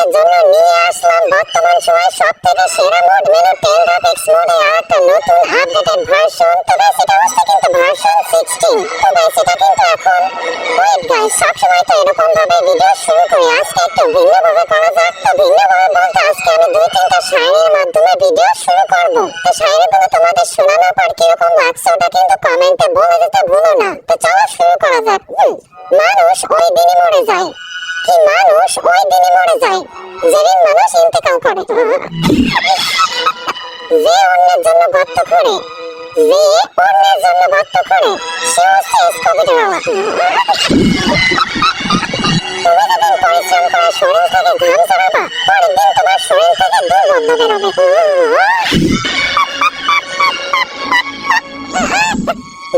তোমাদের জন্য নিয়ে আসলাম বর্তমান সময়ে সবথেকে সেরা মোড মেনু 10.x মোডে আর একটা নতুন আপডেটেড ভার্সন। তো গাইস এটা হচ্ছে কিন্তু ভার্সন 16। তো গাইস এটা কিন্তু এখন ওয়েট গাইস সবসময় তো এরকম ভাবে ভিডিও শুরু করি, আজকে একটু ভিন্নভাবে করা যাক। তো ভিন্নভাবে বলতে আজকে আমি 2-3টা শায়রির মাধ্যমে ভিডিও শুরু করবো। তো শায়রিগুলো তোমাদের শোনানোর পর কিরকম লাগছে ওটা কিন্তু কমেন্টে বলে দিতে ভুলো না। তো চলো শুরু করা যাক। মানুষ ওই দিনই মরে যায়, কি মানুষ ওই দিনই মরে যায় যেদিন মানুষ ইন্তেকাল করে। যে অন্যের জন্য গর্ত করে, যে অন্যের জন্য গর্ত করে সে হচ্ছে স্কবিডের বাবা। তুমি যেদিন পরিশ্রম করে শরীর থেকে ঘাম ঝরাবা, পরের দিন তোমার শরীর থেকে দুর্গন্ধ বেরোবে।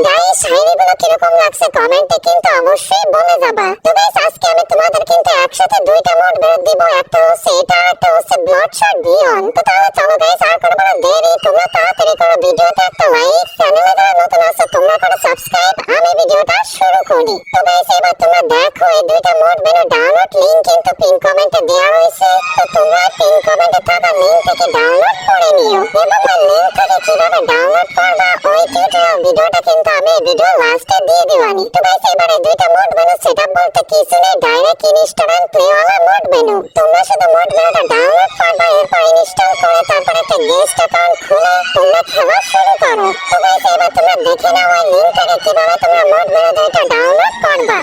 গাইস শায়রিগুলো কিরকম লাগছে কমেন্টে কিন্তু অবশ্যই বলে যাবা। তো গাইস আজকে আমি তোমাদের কিন্তু একসাথে দুইটা মোড বের দিব, একটা হচ্ছে এটা আর একটা হচ্ছে ব্লাডশট বিয়ন্ড। তো তাহলে চলো গাইস আর করব না দেরি, তোমরা তাড়াতাড়ি করো ভিডিওতে একটা লাইক, চ্যানেলে যারা নতুন আছে তোমরা করো সাবস্ক্রাইব, আমি ভিডিওটা শুরু করি। তো গাইস এবার তোমরা দেখো এই দুইটা মোড মেনু ডাউনলোড লিংক কিন্তু পিন কমেন্টে দেওয়া হয়েছে। তো তোমরা পিন কমেন্টে থাকা লিংক থেকে ডাউনলোড করে নিও এবং এই লিংক থেকে কিভাবে ডাউনলোড করবা ওই টিউটোরিয়াল ভিডিওটা কিন্তু আমি ভিডিও লাস্টে দিয়ে দিবানি। তো গাইস এবারে দুইটা মোড মেনু সেটআপ বলতে কিছু নেই, ডাইরেক্ট ইনস্টল এন্ড প্লে ওয়ালা মোড মেনু। তোমরা শুধু মোড মেনুটা ডাউনলোড করবা, এরপর ইনস্টল করে তারপর একটা গেস্ট অ্যাকাউন্ট খুলে তোমরা খেলা শুরু করো। তো গাইস এবার তোমরা দেখে নাও ওই লিংক থেকে কিভাবে তোমরা মোড মেনু দুইটা ডাউনলোড করবা।